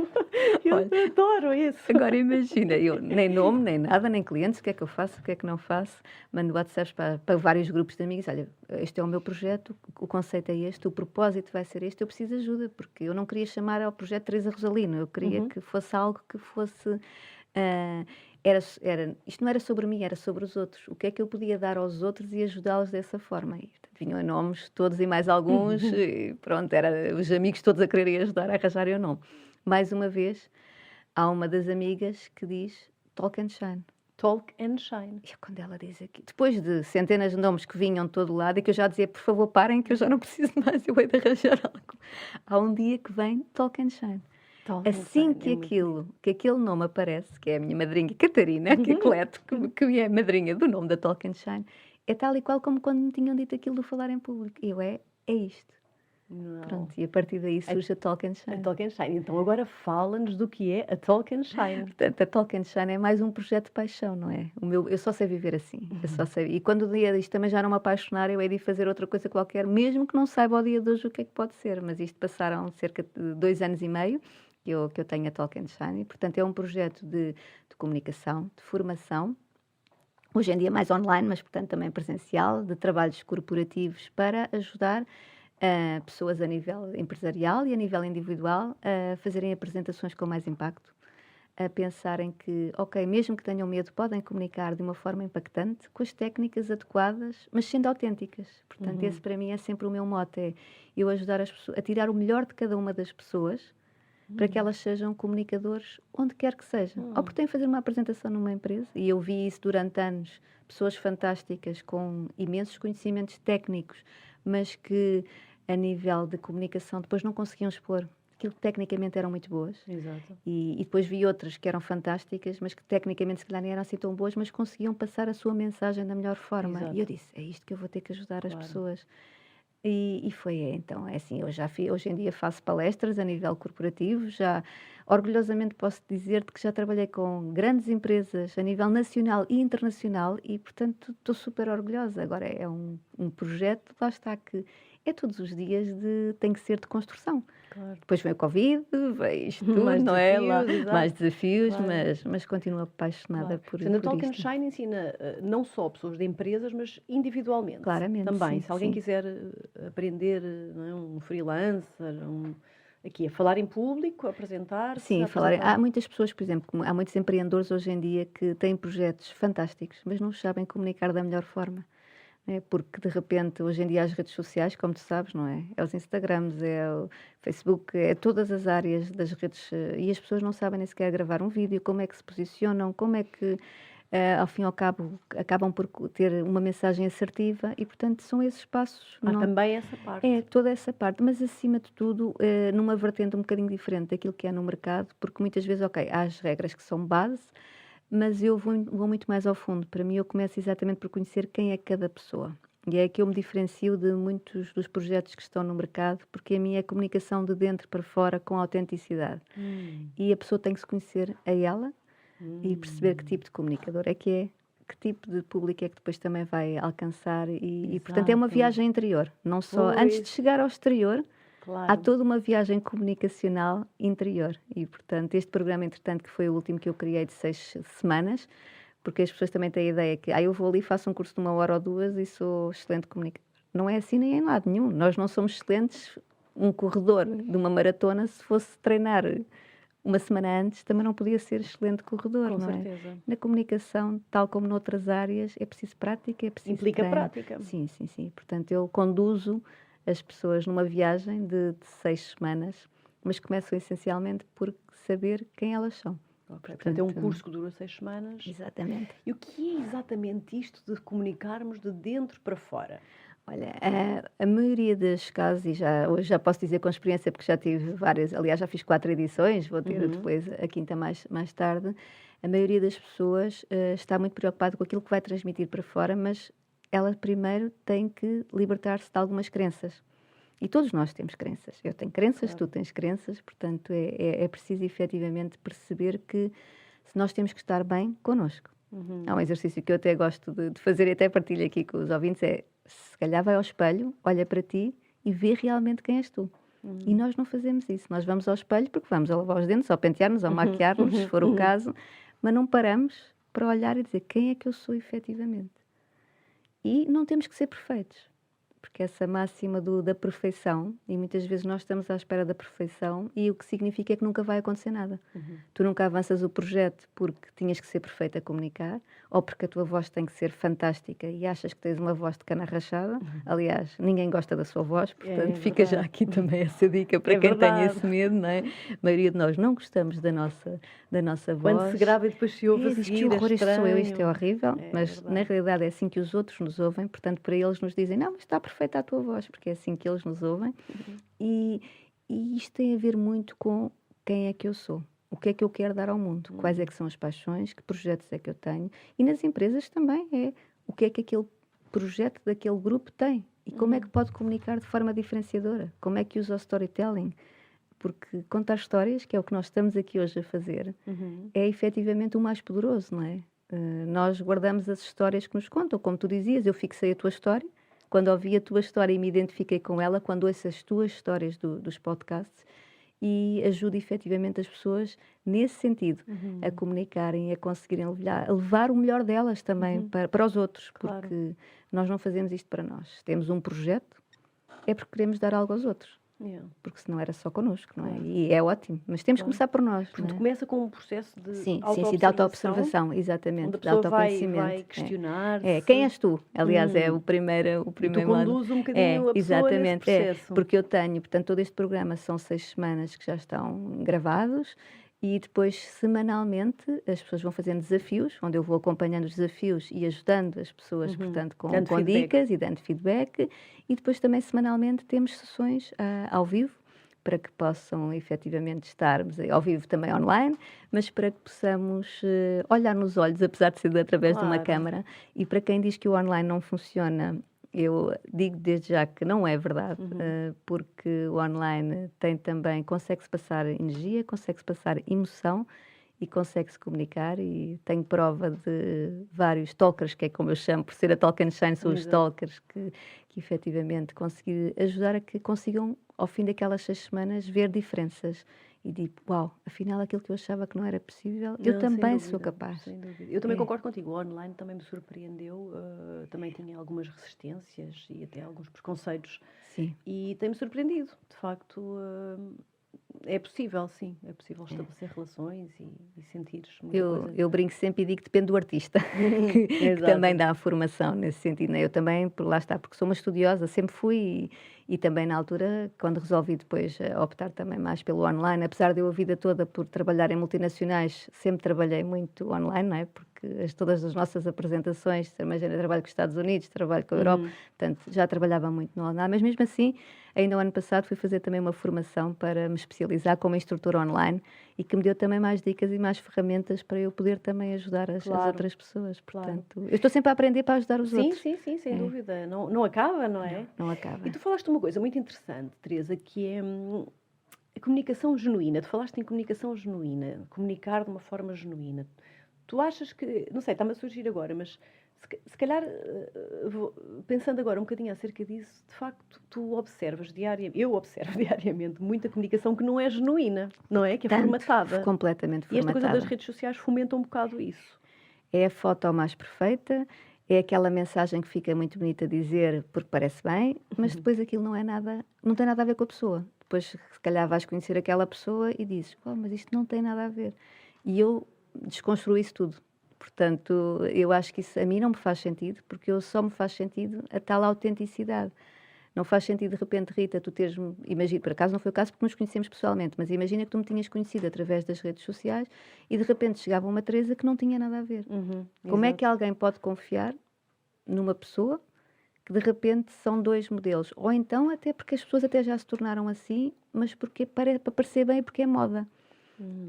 Eu adoro isso. Agora imagina, eu nem nome, nem nada, nem clientes, o que é que eu faço, o que é que não faço. Mando WhatsApps para vários grupos de amigos. Olha, este é o meu projeto, o conceito é este, o propósito vai ser este, eu preciso de ajuda, porque eu não queria chamar ao projeto Teresa Rosalino, eu queria que fosse algo que fosse... isto não era sobre mim, era sobre os outros. O que é que eu podia dar aos outros e ajudá-los dessa forma? E, portanto, vinham nomes todos e mais alguns, e pronto, era os amigos todos a quererem ajudar a arranjarem o nome. Mais uma vez, há uma das amigas que diz Talk and Shine. Talk and Shine. E quando ela diz aqui, depois de centenas de nomes que vinham de todo lado e que eu já dizia, por favor, parem, que eu já não preciso mais, eu hei de arranjar algo. Há um dia que vem Talk and Shine. Assim que aquele nome aparece, que é a minha madrinha Catarina, que é Cleto, que é madrinha do nome da Talk and Shine, é tal e qual como quando me tinham dito aquilo do falar em público. E eu, é isto. Não. Pronto, e a partir daí surge a Talk and Shine. A Talk and Shine. Então agora fala-nos do que é a Talk and Shine. Portanto, a Talk and Shine é mais um projeto de paixão, não é? Eu só sei viver assim. Eu só sei. E quando o dia disto também já não me apaixonar, eu hei de fazer outra coisa qualquer, mesmo que não saiba ao dia de hoje o que é que pode ser. Mas isto passaram cerca de 2 anos e meio que eu tenho a Talk and Shine. E, portanto, é um projeto de comunicação, de formação, hoje em dia mais online, mas, portanto, também presencial, de trabalhos corporativos para ajudar pessoas a nível empresarial e a nível individual a fazerem apresentações com mais impacto, a pensarem que, ok, mesmo que tenham medo, podem comunicar de uma forma impactante, com as técnicas adequadas, mas sendo autênticas. Portanto, esse para mim é sempre o meu mote, é eu ajudar as pessoas a tirar o melhor de cada uma das pessoas para que elas sejam comunicadores onde quer que seja. Ou porque têm de fazer uma apresentação numa empresa, e eu vi isso durante anos, pessoas fantásticas com imensos conhecimentos técnicos, mas que a nível de comunicação depois não conseguiam expor. Aquilo que tecnicamente eram muito boas. Exato. E depois vi outras que eram fantásticas, mas que tecnicamente se calhar nem eram assim tão boas, mas conseguiam passar a sua mensagem da melhor forma. Exato. E eu disse, é isto que eu vou ter que ajudar as pessoas. E foi, então, é assim, hoje em dia faço palestras a nível corporativo, já orgulhosamente posso dizer-te que já trabalhei com grandes empresas a nível nacional e internacional e, portanto, estou super orgulhosa. Agora é um projeto, lá está, que é todos os dias tem que ser de construção. Claro. Depois vem o Covid, vem isto tudo, Mais não desafios, é? Mais desafios, claro. mas continuo apaixonada por Portanto, a Talk and isto. Shine ensina não só pessoas de empresas, mas individualmente. Claramente, também. sim, Se alguém sim. quiser aprender, não é, um freelancer, aqui a falar em público, a apresentar-se. Sim, há muitas pessoas, por exemplo, há muitos empreendedores hoje em dia que têm projetos fantásticos, mas não sabem comunicar da melhor forma. Porque de repente, hoje em dia, as redes sociais, como tu sabes, não é? É os Instagrams, é o Facebook, é todas as áreas das redes e as pessoas não sabem nem sequer gravar um vídeo, como é que se posicionam, como é que ao fim e ao cabo, acabam por ter uma mensagem assertiva e, portanto, são esses passos. Também essa parte. É, toda essa parte, mas acima de tudo, numa vertente um bocadinho diferente daquilo que é no mercado, porque muitas vezes, ok, há as regras que são base, mas eu vou muito mais ao fundo. Para mim, eu começo exatamente por conhecer quem é cada pessoa. E é que eu me diferencio de muitos dos projetos que estão no mercado, porque a minha é comunicação de dentro para fora com autenticidade. E a pessoa tem que se conhecer a ela e perceber que tipo de comunicador é que é, que tipo de público é que depois também vai alcançar. E portanto, é uma viagem interior. Não só antes de chegar ao exterior, há toda uma viagem comunicacional interior. E, portanto, este programa, entretanto, que foi o último que eu criei de 6 semanas, porque as pessoas também têm a ideia que eu vou ali, faço um curso de 1 hora ou 2 e sou excelente comunicador. Não é assim nem em lado nenhum. Nós não somos excelentes. Um corredor de uma maratona, se fosse treinar uma semana antes, também não podia ser excelente corredor, não certeza. é? Na comunicação, tal como noutras áreas, é preciso prática, é preciso Implica treino. prática. Sim. Portanto, eu conduzo as pessoas numa viagem de 6 semanas, mas começam essencialmente por saber quem elas são. Portanto, é um curso que dura 6 semanas. Exatamente. E o que é exatamente isto de comunicarmos de dentro para fora? Olha, a maioria dos casos, e hoje já posso dizer com experiência, porque já tive várias, aliás, já fiz 4 edições, vou ter depois a quinta mais tarde, a maioria das pessoas está muito preocupada com aquilo que vai transmitir para fora, mas ela primeiro tem que libertar-se de algumas crenças. E todos nós temos crenças. Eu tenho crenças, tu tens crenças, portanto é preciso efetivamente perceber que se nós temos que estar bem connosco. Há um exercício que eu até gosto de fazer e até partilho aqui com os ouvintes, se calhar vai ao espelho, olha para ti e vê realmente quem és tu. E nós não fazemos isso. Nós vamos ao espelho porque vamos a lavar os dentes, ou pentear-nos, ou maquiar-nos, se for o caso, mas não paramos para olhar e dizer quem é que eu sou efetivamente. E não temos que ser perfeitos. Porque essa máxima da perfeição, e muitas vezes nós estamos à espera da perfeição, e o que significa é que nunca vai acontecer nada. Tu nunca avanças o projeto porque tinhas que ser perfeita a comunicar, ou porque a tua voz tem que ser fantástica e achas que tens uma voz de cana rachada. Aliás, ninguém gosta da sua voz, portanto fica já aqui também essa dica para quem tem esse medo, não é? A maioria de nós não gostamos da nossa voz. Quando se grava e depois se ouve a seguir, que horror, isto sou eu, isto é horrível, É mas verdade. na realidade é assim que os outros nos ouvem, portanto para eles nos dizem, não, mas está perfeita a tua voz, porque é assim que eles nos ouvem. E isto tem a ver muito com quem é que eu sou, o que é que eu quero dar ao mundo, quais é que são as paixões, que projetos é que eu tenho, e nas empresas também é o que é que aquele projeto daquele grupo tem e como é que pode comunicar de forma diferenciadora, como é que usa o storytelling, porque contar histórias, que é o que nós estamos aqui hoje a fazer, é efetivamente o mais poderoso, não é? Nós guardamos as histórias que nos contam, como tu dizias, eu fixei a tua história, quando ouvi a tua história e me identifiquei com ela, quando ouço as tuas histórias dos podcasts, e ajudo efetivamente as pessoas nesse sentido, a comunicarem, a conseguirem levar o melhor delas também para os outros, porque nós não fazemos isto para nós. Se temos um projeto, é porque queremos dar algo aos outros. Porque senão era só connosco, não é? E é ótimo, mas temos que começar por nós. Portanto, começa com um processo de sim, de autoobservação, exatamente, onde a de pessoa autoconhecimento. vai questionar. Quem és tu? Aliás, é o primeiro e tu conduz um bocadinho a pessoa exatamente, nesse processo. Porque eu tenho, portanto, todo este programa são 6 semanas que já estão gravados e depois, semanalmente, as pessoas vão fazendo desafios, onde eu vou acompanhando os desafios e ajudando as pessoas, portanto, com dicas e dando feedback. E depois também, semanalmente, temos sessões ao vivo, para que possam efetivamente estarmos ao vivo também online, mas para que possamos olhar nos olhos, apesar de ser através de uma câmara. E para quem diz que o online não funciona, eu digo desde já que não é verdade, porque o online consegue-se passar energia, consegue-se passar emoção e consegue-se comunicar, e tenho prova de vários talkers, que é como eu chamo, por ser a Talk and Shine, são os talkers que efetivamente conseguir ajudar a que consigam, ao fim daquelas 6 semanas, ver diferenças. E digo, uau, afinal aquilo que eu achava que não era possível, eu também sou capaz. Sem dúvida. Eu também concordo contigo, o online também me surpreendeu, também tinha algumas resistências e até alguns preconceitos. Sim. E tem-me surpreendido, de facto, é possível, sim, é possível estabelecer relações e sentires muita coisa. Eu brinco sempre e digo que depende do artista, que também dá a formação nesse sentido. Né? Eu também, por lá está, porque sou uma estudiosa, sempre fui e também na altura, quando resolvi depois optar também mais pelo online, apesar de eu a vida toda por trabalhar em multinacionais, sempre trabalhei muito online, não é? Porque todas as nossas apresentações, imagina, trabalho com os Estados Unidos, trabalho com a Europa, portanto, já trabalhava muito no online, mas mesmo assim, ainda o ano passado fui fazer também uma formação para me especializar como instrutora online e que me deu também mais dicas e mais ferramentas para eu poder também ajudar as outras pessoas. Portanto, eu estou sempre a aprender para ajudar os outros. Sim, sem dúvida. Não acaba, não é? Não acaba. E tu falaste uma coisa muito interessante, Teresa, que é a comunicação genuína. Tu falaste em comunicação genuína, comunicar de uma forma genuína. Tu achas que, não sei, está-me a surgir agora, mas se calhar, pensando agora um bocadinho acerca disso, de facto, tu observas eu observo diariamente muita comunicação que não é genuína, não é? Que é formatada. Completamente formatada. E esta coisa das redes sociais fomenta um bocado isso. É a foto mais perfeita, é aquela mensagem que fica muito bonita a dizer porque parece bem, mas depois aquilo não é nada, não tem nada a ver com a pessoa. Depois, se calhar, vais conhecer aquela pessoa e dizes, mas isto não tem nada a ver. E eu desconstruo isso tudo. Portanto, eu acho que isso a mim não me faz sentido, porque só me faz sentido a tal autenticidade. Não faz sentido, de repente, Rita, tu teres-me... Imagina, por acaso não foi o caso porque nos conhecemos pessoalmente, mas imagina que tu me tinhas conhecido através das redes sociais e, de repente, chegava uma Teresa que não tinha nada a ver. Como é que alguém pode confiar numa pessoa que, de repente, são dois modelos? Ou então, até porque as pessoas até já se tornaram assim, mas porque para parecer bem e porque é moda.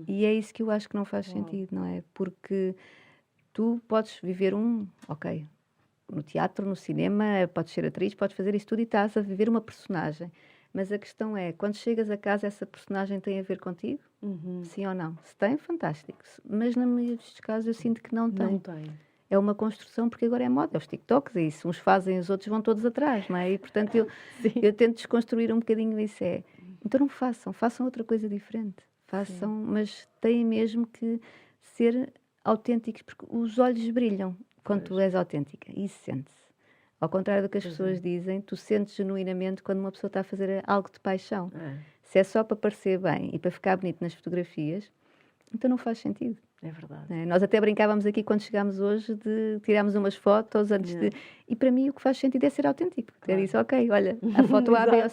E é isso que eu acho que não faz sentido, não é? Porque tu podes viver ok, no teatro, no cinema, podes ser atriz, podes fazer isso tudo e estás a viver uma personagem. Mas a questão é, quando chegas a casa, essa personagem tem a ver contigo? Sim ou não? Se tem, fantástico. Mas na maioria dos casos eu sinto que não tem. Não tem. É uma construção porque agora é moda, é os TikToks, é isso. Uns fazem, os outros vão todos atrás, não é? E portanto eu tento desconstruir um bocadinho isso. Então não façam outra coisa diferente. Façam, mas têm mesmo que ser autênticos, porque os olhos brilham quando tu és autêntica, e isso sente-se. Ao contrário do que as pessoas dizem, tu sentes genuinamente quando uma pessoa está a fazer algo de paixão. Se é só para parecer bem e para ficar bonito nas fotografias, então não faz sentido. É verdade. Nós até brincávamos aqui quando chegámos hoje de tirarmos umas fotos antes de... E para mim o que faz sentido é ser autêntico. Ter isso, ok, olha, a foto A, B,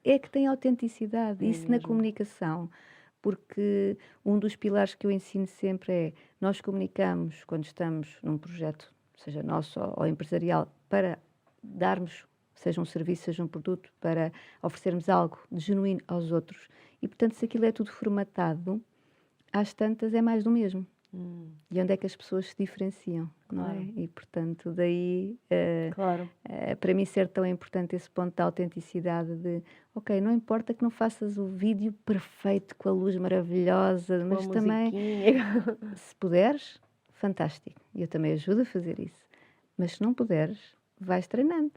é que tem autenticidade, isso na comunicação. Porque um dos pilares que eu ensino sempre é nós comunicamos quando estamos num projeto, seja nosso ou empresarial, para darmos, seja um serviço, seja um produto, para oferecermos algo de genuíno aos outros. E, portanto, se aquilo é tudo formatado, às tantas é mais do mesmo. E onde é que as pessoas se diferenciam, não é? E, portanto, daí, para mim ser tão importante esse ponto da autenticidade de, ok, não importa que não faças o vídeo perfeito, com a luz maravilhosa, mas também, se puderes, fantástico. E eu também ajudo a fazer isso. Mas se não puderes, vais treinando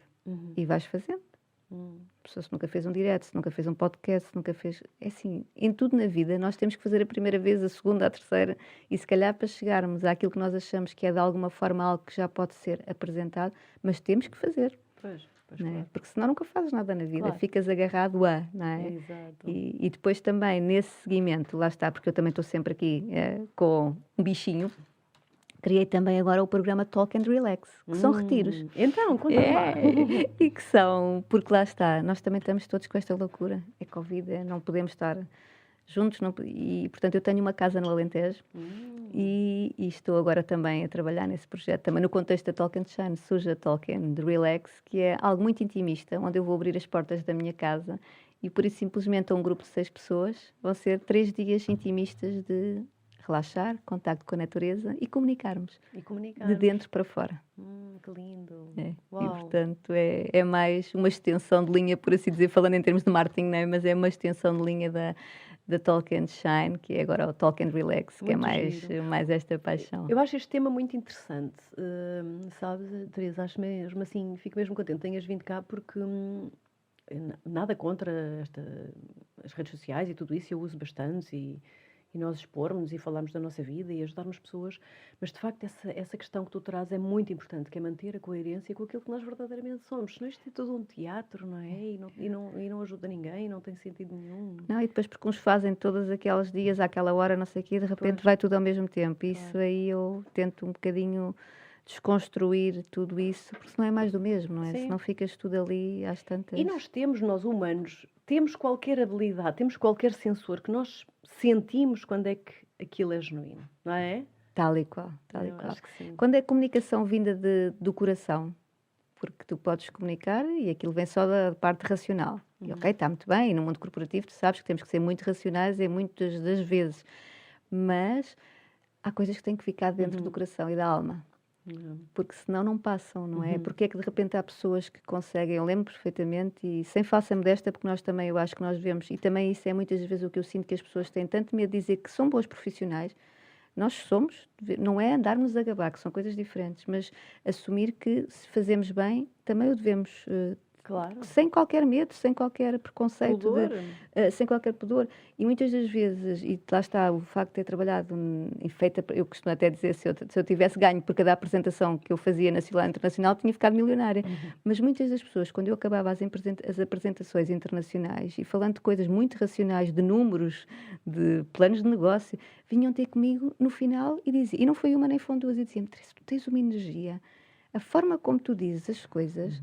e vais fazendo. A pessoa se nunca fez um direto, se nunca fez um podcast, se nunca fez... É assim, em tudo na vida nós temos que fazer a primeira vez, a segunda, a terceira, e se calhar para chegarmos àquilo que nós achamos que é de alguma forma algo que já pode ser apresentado, mas temos que fazer. Pois, Claro. Porque senão nunca fazes nada na vida, ficas agarrado a, não é? Exato. E depois também, nesse seguimento, lá está, porque eu também estou sempre aqui com um bichinho. Criei também agora o programa Talk and Relax, que são retiros. Então, conta-me lá. E que são, porque lá está, nós também estamos todos com esta loucura. É Covid, não podemos estar juntos. E, portanto, eu tenho uma casa no Alentejo e estou agora também a trabalhar nesse projeto. Também no contexto da Talk and Shine, surge a Talk and Relax, que é algo muito intimista, onde eu vou abrir as portas da minha casa e, por isso, simplesmente a um grupo de 6 pessoas, vão ser 3 dias intimistas de relaxar, contacto com a natureza e comunicarmos. De dentro para fora. Que lindo. E, portanto, é mais uma extensão de linha, por assim dizer, falando em termos de marketing, não é? Mas é uma extensão de linha da Talk and Shine, que é agora o Talk and Relax, que muito é mais esta paixão. Eu acho este tema muito interessante, sabes, Teresa, acho mesmo assim, fico mesmo contente que tenhas vindo cá, porque nada contra as redes sociais e tudo isso, eu uso bastante e e nós expormos e falarmos da nossa vida e ajudarmos pessoas, mas de facto essa questão que tu trazes é muito importante, que é manter a coerência com aquilo que nós verdadeiramente somos. Senão isto é todo um teatro, não é? E não ajuda ninguém, não tem sentido nenhum. Não, e depois porque uns fazem todos aqueles dias, àquela hora, não sei o quê, de repente vai tudo ao mesmo tempo. Isso aí eu tento um bocadinho desconstruir tudo isso, porque senão é mais do mesmo, não é? Sim. Senão ficas tudo ali às tantas. E nós humanos, temos qualquer habilidade, temos qualquer sensor que nós sentimos quando é que aquilo é genuíno, não é? Tal e qual, tal e Eu qual. acho que sim. Quando é comunicação vinda do coração, porque tu podes comunicar e aquilo vem só da parte racional. E ok, está muito bem, e no mundo corporativo tu sabes que temos que ser muito racionais em muitas das vezes, mas há coisas que têm que ficar dentro do coração e da alma. Porque senão não passam, não é? Porque é que de repente há pessoas que conseguem, eu lembro perfeitamente, e sem falsa modéstia, porque nós também, eu acho que nós devemos, e também isso é muitas vezes o que eu sinto, que as pessoas têm tanto medo de dizer que são bons profissionais. Nós somos, não é andarmos a gabar, que são coisas diferentes, mas assumir que se fazemos bem, também o devemos, Claro. sem qualquer medo, sem qualquer preconceito, Pudor. sem qualquer pudor. E muitas das vezes, e lá está o facto de ter trabalhado em feita, eu costumo até dizer, se eu tivesse ganho por cada apresentação que eu fazia nacional e internacional, tinha ficado milionária. Mas muitas das pessoas, quando eu acabava as apresentações internacionais, e falando de coisas muito racionais, de números, de planos de negócio, vinham ter comigo no final e diziam, e não foi uma nem foram duas, e diziam-me: Teresa, tu tens uma energia, a forma como tu dizes as coisas.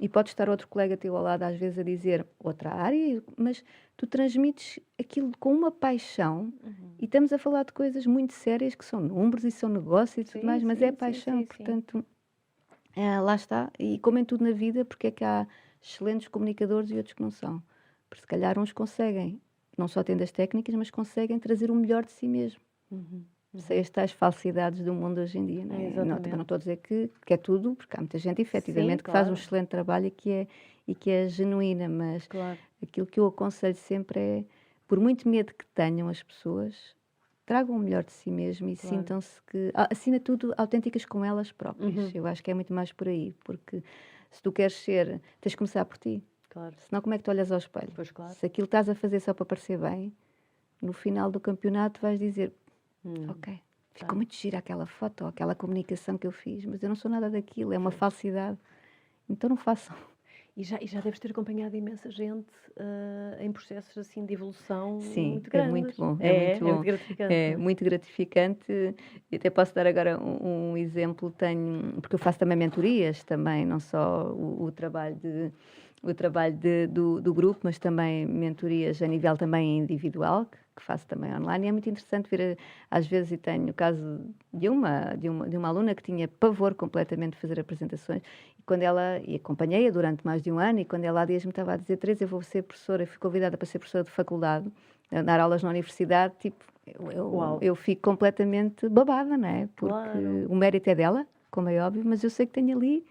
E pode estar outro colega teu ao lado, às vezes, a dizer outra área, mas tu transmites aquilo com uma paixão e estamos a falar de coisas muito sérias que são números e são negócios e tudo mais, mas é paixão, portanto, lá está. E como em tudo na vida, porque é que há excelentes comunicadores e outros que não são? Porque se calhar uns conseguem, não só tendo as técnicas, mas conseguem trazer o melhor de si mesmo. Sem as tais falsidades do mundo hoje em dia, não é? Também não estou a dizer que é tudo, porque há muita gente, efetivamente, que faz um excelente trabalho e que é genuína, mas aquilo que eu aconselho sempre é, por muito medo que tenham as pessoas, tragam o melhor de si mesmo e sintam-se que, acima de tudo, autênticas com elas próprias. Eu acho que é muito mais por aí, porque se tu queres ser, tens de começar por ti. Senão como é que tu olhas ao espelho? Se aquilo estás a fazer só para parecer bem, no final do campeonato vais dizer: ok, ficou muito gira aquela foto, aquela comunicação que eu fiz, mas eu não sou nada daquilo, é uma falsidade. Então não façam. E já deves ter acompanhado imensa gente em processos assim de evolução muito é grandes. muito bom. É muito gratificante. É muito gratificante. E até posso dar agora um exemplo, porque eu faço também mentorias, também, não só o trabalho do grupo, mas também mentorias a nível também individual, que faço também online, e é muito interessante ver, às vezes, e tenho o caso de uma aluna que tinha pavor completamente de fazer apresentações, e acompanhei-a durante mais de um ano, e quando ela há dias me estava a dizer: Teresa, eu vou ser professora, eu fui convidada para ser professora de faculdade, a dar aulas na universidade, tipo, eu fico completamente babada, não é? Porque o mérito é dela, como é óbvio, mas eu sei que tenho ali,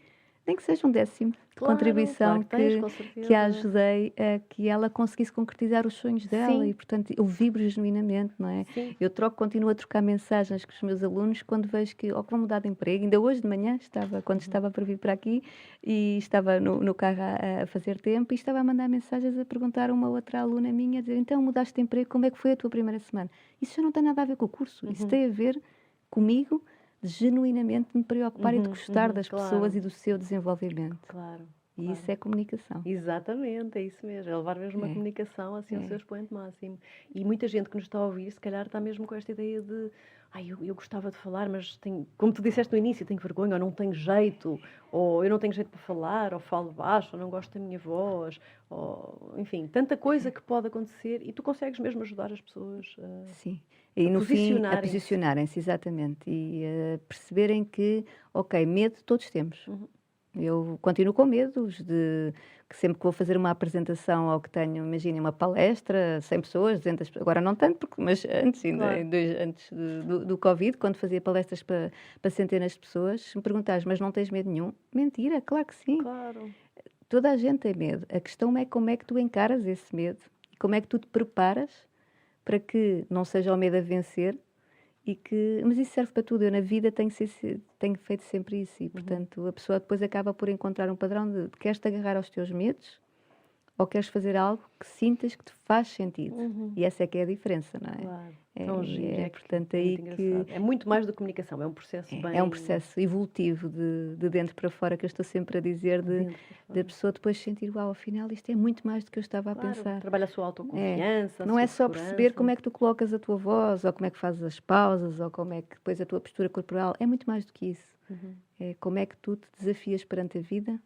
nem que seja um décimo de contribuição que a ajudei a que ela conseguisse concretizar os sonhos dela. E, portanto, eu vibro genuinamente, não é? Eu continuo a trocar mensagens com os meus alunos quando vejo que vão mudar de emprego. Ainda hoje de manhã, quando estava para vir para aqui, e estava no carro a fazer tempo, e estava a mandar mensagens a perguntar a uma outra aluna minha, a dizer: então, mudaste de emprego, como é que foi a tua primeira semana? Isso já não tem nada a ver com o curso, isso tem a ver comigo, de genuinamente me preocupar e de gostar das pessoas e do seu desenvolvimento. E isso é comunicação. Exatamente, é isso mesmo. É levar mesmo uma comunicação assim ao seu expoente máximo. E muita gente que nos está a ouvir, se calhar está mesmo com esta ideia de: eu gostava de falar, mas como tu disseste no início, tenho vergonha, ou não tenho jeito, ou eu não tenho jeito para falar, ou falo baixo, ou não gosto da minha voz, ou enfim, tanta coisa que pode acontecer, e tu consegues mesmo ajudar as pessoas e no fim a posicionarem-se, exatamente, e a perceberem que, ok, medo todos temos. Eu continuo com medos que sempre que vou fazer uma apresentação ou que tenho, imaginem, uma palestra, 100 pessoas, 200 pessoas, agora não tanto, mas antes, antes do Covid, quando fazia palestras para centenas de pessoas, se me perguntares: mas não tens medo nenhum? Mentira, claro que sim. Toda a gente tem medo. A questão é como é que tu encaras esse medo, como é que tu te preparas para que não seja o medo a vencer. Mas isso serve para tudo. Eu na vida tenho feito sempre isso, e portanto a pessoa depois acaba por encontrar um padrão de: queres-te agarrar aos teus medos ou queres fazer algo que sintas que te faz sentido. E essa é que é a diferença, não é? Claro. Tão giro, Portanto, é aí muito que engraçado. É muito mais do que comunicação, é um processo bem... é um processo evolutivo de dentro para fora, que eu estou sempre a dizer, dentro para fora. da pessoa depois sentir, uau, afinal isto é muito mais do que eu estava a Claro, pensar. trabalha a sua autoconfiança, a Não sua é só segurança. perceber como é que tu colocas a tua voz, ou como é que fazes as pausas, ou como é que depois a tua postura corporal. É muito mais do que isso. É como é que tu te desafias perante a vida,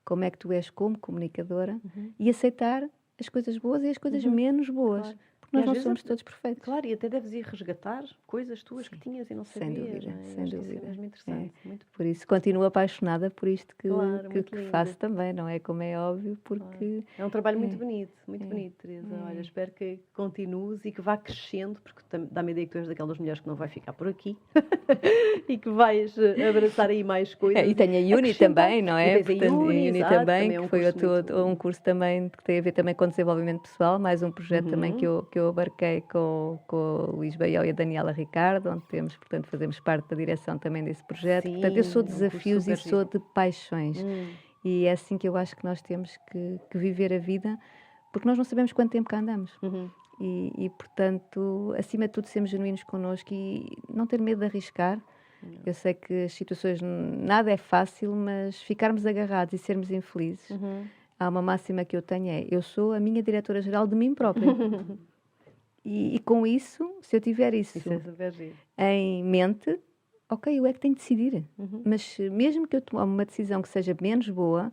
como é que tu és como comunicadora, e aceitar as coisas boas e as coisas menos boas. Claro. Porque E nós às não vezes somos todos perfeitos. Claro, e até deves ir resgatar coisas tuas que tinhas e não Sem sabias. dúvida, Não é? sem Acho que isso dúvida. é mesmo interessante. Muito Por isso continuo apaixonada por isto Claro, muito que lindo. faço também, não é? Como é óbvio, porque É um trabalho muito bonito, Teresa. Olha, espero que continues e que vá crescendo, porque dá-me a ideia que tu és daquelas mulheres que não vai ficar por aqui e que vais abraçar aí mais coisas. E tenho a Uni também, não é? E tens a Uni, Uni exato, também, é um que foi curso um curso também que tem a ver também com desenvolvimento pessoal, mais um projeto também que eu abarquei com o Luís Baião e a Daniela Ricardo, onde portanto, fazemos parte da direção também desse projeto. Sim, Portanto, eu sou de é um desafios curso e super sou giro. de paixões. E é assim que eu acho que nós temos que viver a vida, porque nós não sabemos quanto tempo cá andamos. Portanto, acima de tudo, sermos genuínos connosco e não ter medo de arriscar. Eu sei que as situações, nada é fácil, mas ficarmos agarrados e sermos infelizes. Há uma máxima que eu tenho, eu sou a minha diretora-geral de mim própria. E com isso, se eu tiver isso em mente, ok, eu é que tenho de decidir. Mas mesmo que eu tome uma decisão que seja menos boa,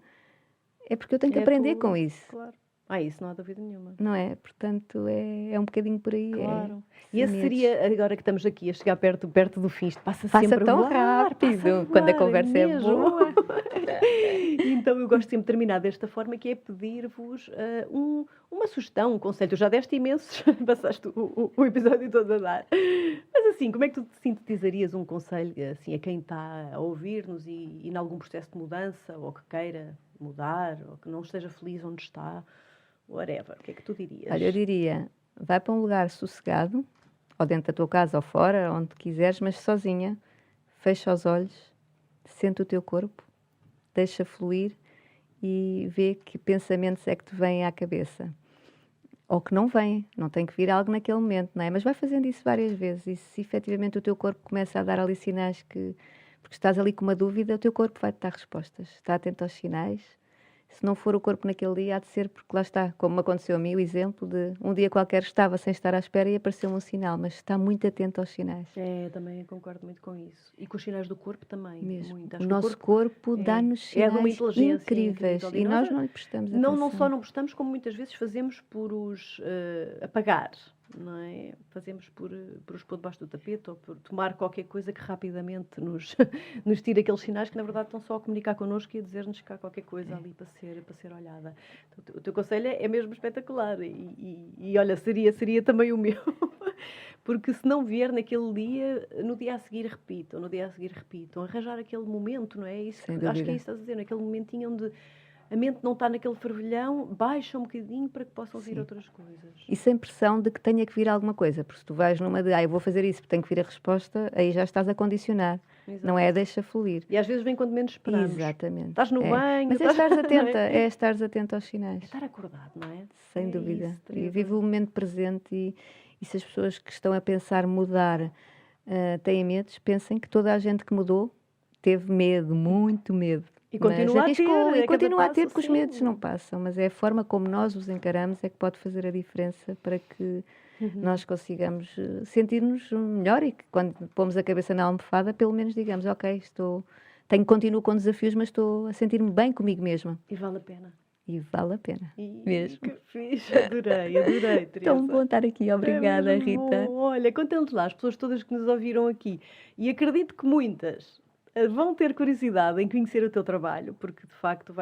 é porque eu tenho que aprender com isso. Claro. Isso não há dúvida nenhuma. Não é? Portanto, é um bocadinho por aí. Claro. E esse seria, agora que estamos aqui a chegar perto do fim, isto passa sempre tão a voar, rápido, quando a conversa é boa. Então eu gosto sempre de terminar desta forma, que é pedir-vos uma sugestão, um conselho. Tu já deste imensos, passaste o episódio todo a dar. Mas assim, como é que tu te sintetizarias um conselho assim, a quem está a ouvir-nos e em algum processo de mudança, ou que queira mudar, ou que não esteja feliz onde está, whatever, o que é que tu dirias? Olha, eu diria, vai para um lugar sossegado, ou dentro da tua casa ou fora, onde quiseres, mas sozinha, fecha os olhos, sente o teu corpo, deixa fluir e vê que pensamentos é que te vêm à cabeça. Ou que não vêm, não tem que vir algo naquele momento, não é? Mas vai fazendo isso várias vezes e se efetivamente o teu corpo começa a dar ali sinais que... Porque estás ali com uma dúvida, o teu corpo vai-te dar respostas. Está atento aos sinais. Se não for o corpo naquele dia, há de ser porque lá está, como me aconteceu a mim, o exemplo de um dia qualquer estava sem estar à espera e apareceu-me um sinal, mas está muito atento aos sinais. Também concordo muito com isso. E com os sinais do corpo também. Mesmo. Muito. O nosso corpo dá-nos sinais incríveis e nós não lhe prestamos atenção. Não só não prestamos, como muitas vezes fazemos por os apagar. Não é? Fazemos por os pôr debaixo do tapete ou por tomar qualquer coisa que rapidamente nos tire aqueles sinais que na verdade estão só a comunicar connosco e a dizer-nos que há qualquer coisa ali para ser olhada. Então, o teu conselho é mesmo espetacular e olha, seria também o meu, porque se não vier naquele dia, no dia a seguir repitam, arranjar aquele momento, não é? Isso, acho que é isso que estás a dizer, naquele momentinho onde a mente não está naquele fervilhão, baixa um bocadinho para que possam vir outras coisas. E sem pressão de que tenha que vir alguma coisa, porque se tu vais numa de, eu vou fazer isso, porque tem que vir a resposta, aí já estás a condicionar. Exato. Não é deixa fluir. E às vezes vem quando menos esperamos. Exatamente. Estás no banho. Mas estares atenta, estares atenta aos sinais. É estar acordado, não é? Sem dúvida. Isso, e vive o momento presente e se as pessoas que estão a pensar mudar têm medos, pensem que toda a gente que mudou teve medo, muito medo. E continua a ter, porque os medos não passam, mas é a forma como nós os encaramos é que pode fazer a diferença para que nós consigamos sentir-nos melhor e que quando pomos a cabeça na almofada, pelo menos digamos, ok, continuo com desafios, mas estou a sentir-me bem comigo mesma. E vale a pena. E vale a pena, mesmo. Que fixe, adorei, Teresa. Tão bom estar aqui, obrigada, Rita. Bom. Olha, contente lá, as pessoas todas que nos ouviram aqui, e acredito que muitas vão ter curiosidade em conhecer o teu trabalho, porque de facto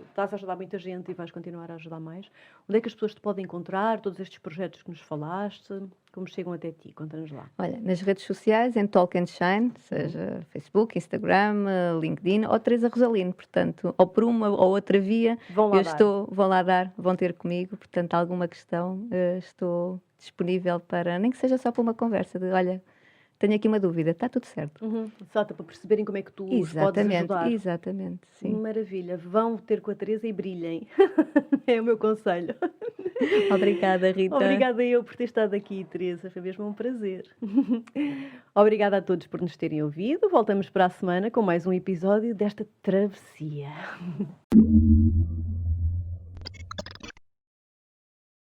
estás a ajudar muita gente e vais continuar a ajudar mais. Onde é que as pessoas te podem encontrar, todos estes projetos que nos falaste, como chegam até ti? Conta-nos lá. Olha, nas redes sociais, em Talk and Shine, seja Facebook, Instagram, LinkedIn, ou Teresa Rosalino, portanto, ou por uma ou outra via, vão lá dar, vão ter comigo, portanto, alguma questão, estou disponível para, nem que seja só para uma conversa, de olha, tenho aqui uma dúvida, está tudo certo. Só para perceberem como é que tu os podes ajudar. Exatamente, sim. Maravilha. Vão ter com a Teresa e brilhem. É o meu conselho. Obrigada, Rita. Obrigada eu por ter estado aqui, Teresa. Foi mesmo um prazer. Obrigada a todos por nos terem ouvido. Voltamos para a semana com mais um episódio desta travessia.